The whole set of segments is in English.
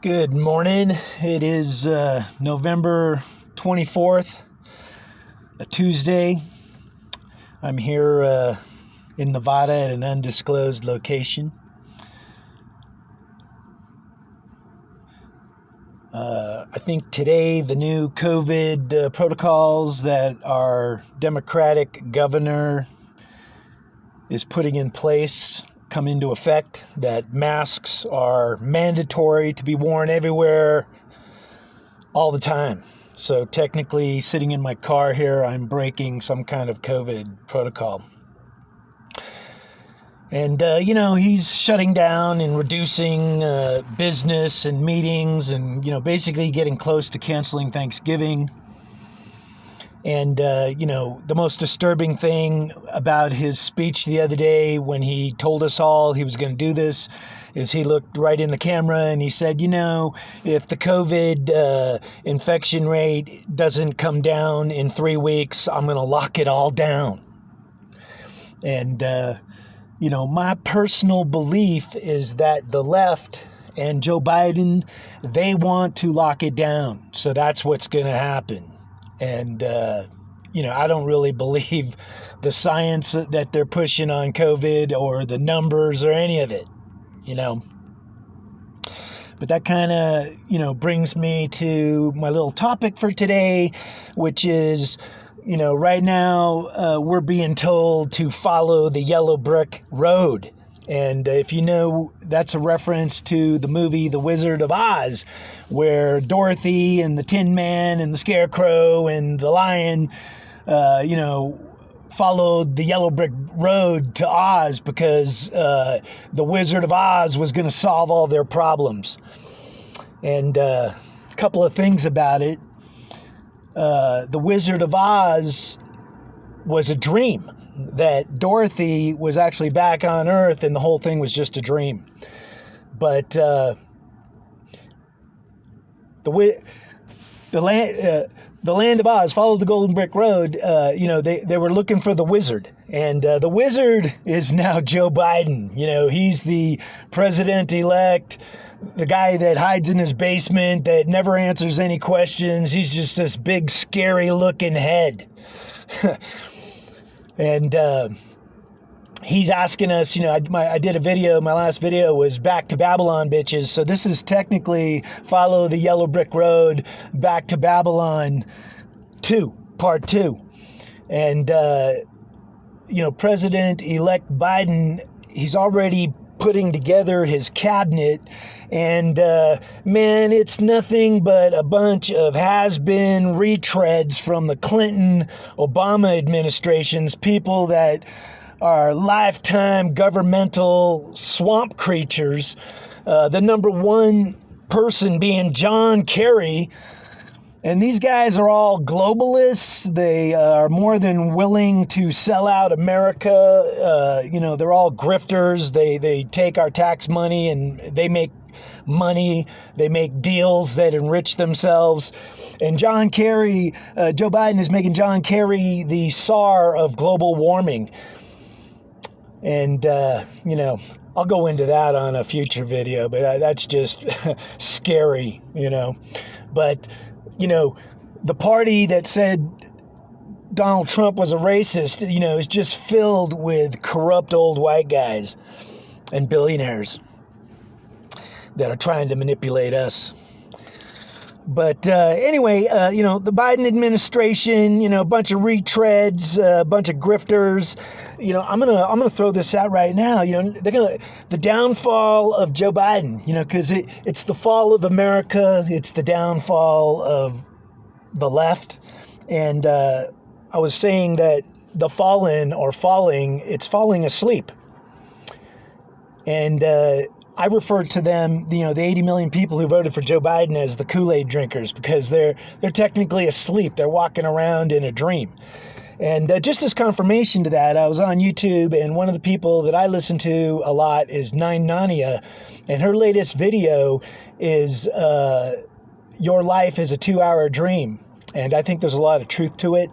Good morning. It is November 24th, a Tuesday. I'm here in Nevada at an undisclosed location. I think today the new COVID protocols that our Democratic governor is putting in place come into effect, that masks are mandatory to be worn everywhere all the time. So technically, sitting in my car here, I'm breaking some kind of COVID protocol. And, he's shutting down and reducing business and meetings and, basically getting close to canceling Thanksgiving. And, the most disturbing thing about his speech the other day when he told us all he was going to do this is he looked right in the camera and he said, if the COVID infection rate doesn't come down in 3 weeks, I'm going to lock it all down. And, my personal belief is that the left and Joe Biden, they want to lock it down. So that's what's going to happen. And, I don't really believe the science that they're pushing on COVID or the numbers or any of it, But that kind of, brings me to my little topic for today, which is, right now we're being told to follow the yellow brick road. And if you know, that's a reference to the movie The Wizard of Oz, where Dorothy and the Tin Man and the Scarecrow and the Lion, followed the yellow brick road to Oz because the Wizard of Oz was going to solve all their problems. And a couple of things about it. The Wizard of Oz was a dream, that Dorothy was actually back on Earth and the whole thing was just a dream. But the land of Oz followed the golden brick road. They were looking for the wizard, and the wizard is now Joe Biden. He's the president-elect, the guy that hides in his basement, that never answers any questions. He's just this big, scary-looking head. And he's asking us, I did a video, my last video was Back to Babylon, bitches. So this is technically Follow the Yellow Brick Road, Back to Babylon 2, Part 2. And, President-elect Biden, he's already putting together his cabinet, and man, it's nothing but a bunch of has-been retreads from the Clinton, Obama administrations, people that are lifetime governmental swamp creatures. The number one person being John Kerry. And these guys are all globalists. They are more than willing to sell out America. They're all grifters. They take our tax money and they make money. They make deals that enrich themselves. And John Kerry, Joe Biden is making John Kerry the czar of global warming. And, I'll go into that on a future video, but that's just scary, But the party that said Donald Trump was a racist, is just filled with corrupt old white guys and billionaires that are trying to manipulate us. But anyway, the Biden administration, a bunch of retreads, a bunch of grifters. I'm gonna throw this out right now. The downfall of Joe Biden. Because it's the fall of America. It's the downfall of the left. And I was saying that the fallen or falling, it's falling asleep. And I refer to them, the 80 million people who voted for Joe Biden as the Kool-Aid drinkers, because they're technically asleep. They're walking around in a dream. And just as confirmation to that, I was on YouTube, and one of the people that I listen to a lot is Nine Nania, and her latest video is Your Life is a 2-Hour Dream. And I think there's a lot of truth to it.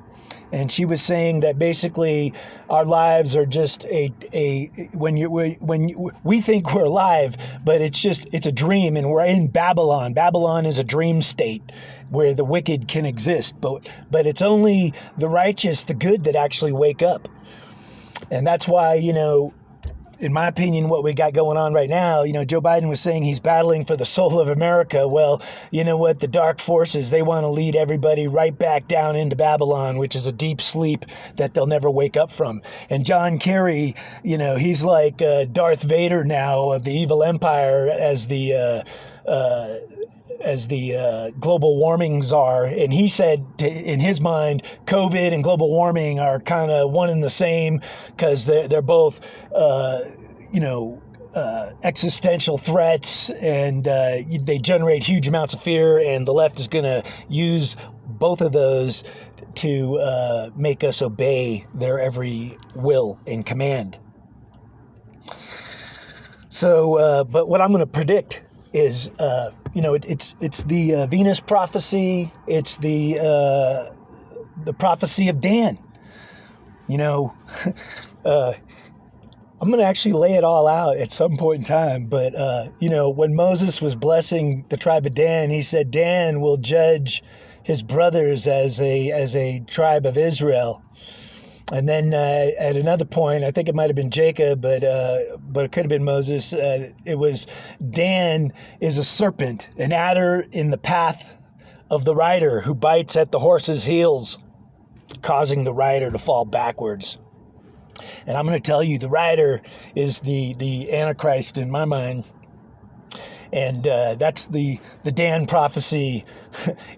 and she was saying that basically our lives are just we think we're alive, but it's a dream, and we're in Babylon. Babylon is a dream state where the wicked can exist, but it's only the righteous, the good, that actually wake up. And that's why, in my opinion, what we got going on right now, Joe Biden was saying he's battling for the soul of America. Well, you know what? The dark forces, they want to lead everybody right back down into Babylon, which is a deep sleep that they'll never wake up from. And John Kerry, he's like Darth Vader now of the evil empire as the global warming czar. And he said, in his mind, COVID and global warming are kind of one and the same, because they're both, existential threats, and they generate huge amounts of fear, and the left is going to use both of those to make us obey their every will and command. So, but what I'm going to predict is, it's the Venus prophecy. It's the prophecy of Dan. I'm going to actually lay it all out at some point in time. But, when Moses was blessing the tribe of Dan, he said Dan will judge his brothers as a tribe of Israel. And then at another point, I think it might have been Jacob, but it could have been Moses. It was Dan is a serpent, an adder in the path of the rider who bites at the horse's heels, causing the rider to fall backwards. And I'm going to tell you, the rider is the Antichrist in my mind. And that's the Dan prophecy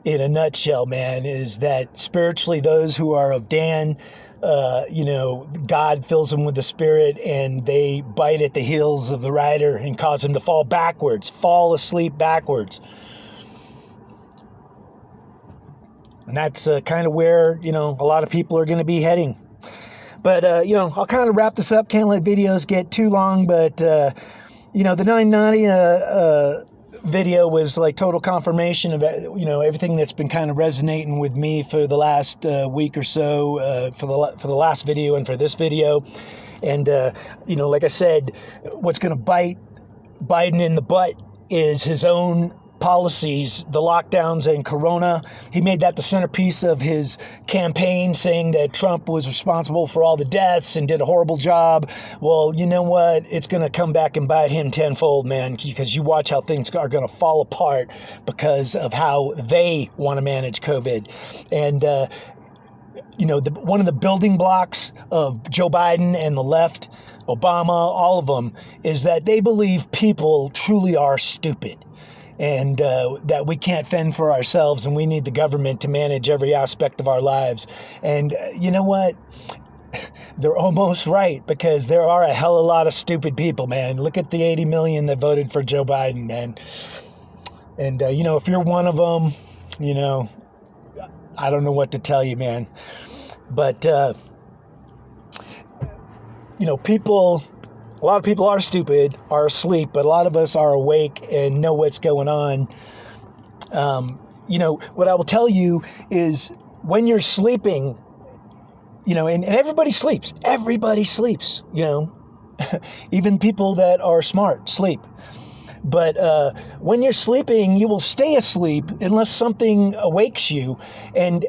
in a nutshell, man, is that spiritually those who are of Dan, God fills them with the Spirit, and they bite at the heels of the rider and cause him to fall asleep backwards. And that's kind of where, a lot of people are going to be heading. But, I'll kind of wrap this up. Can't let videos get too long, but, the 990 video was like total confirmation of, everything that's been kind of resonating with me for the last week or so, for the last video and for this video. And, like I said, what's going to bite Biden in the butt is his own policies, the lockdowns and Corona. He made that the centerpiece of his campaign, saying that Trump was responsible for all the deaths and did a horrible job. Well, you know what? It's going to come back and bite him tenfold, man, because you watch how things are going to fall apart because of how they want to manage COVID. And, one of the building blocks of Joe Biden and the left, Obama, all of them, is that they believe people truly are stupid. And that we can't fend for ourselves, and we need the government to manage every aspect of our lives. And you know what? They're almost right, because there are a hell of a lot of stupid people, man. Look at the 80 million that voted for Joe Biden, man. And, if you're one of them, I don't know what to tell you, man. But, a lot of people are stupid, are asleep, but a lot of us are awake and know what's going on. What I will tell you is, when you're sleeping, and everybody sleeps, even people that are smart sleep. But when you're sleeping, you will stay asleep unless something awakes you. And,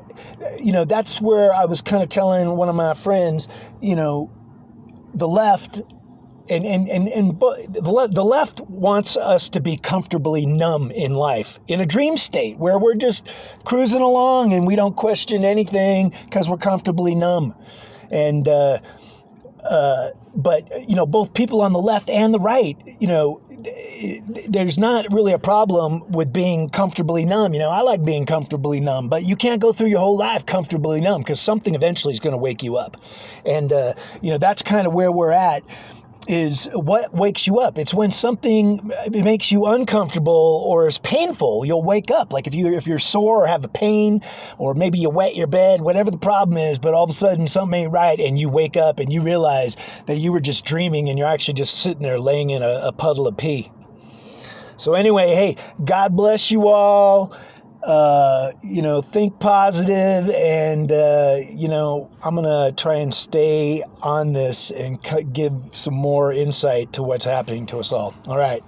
that's where I was kind of telling one of my friends, the left, and the left wants us to be comfortably numb in life, in a dream state where we're just cruising along and we don't question anything because we're comfortably numb. And but both people on the left and the right, there's not really a problem with being comfortably numb. I like being comfortably numb, but you can't go through your whole life comfortably numb, because something eventually is going to wake you up. And that's kind of where we're at. Is what wakes you up. It's when something makes you uncomfortable or is painful, you'll wake up. Like if you're sore or have a pain, or maybe you wet your bed, whatever the problem is, but all of a sudden something ain't right, and you wake up and you realize that you were just dreaming and you're actually just sitting there laying in a puddle of pee. So anyway, hey, God bless you all. think positive, and I'm gonna try and stay on this and give some more insight to what's happening to us all. All right.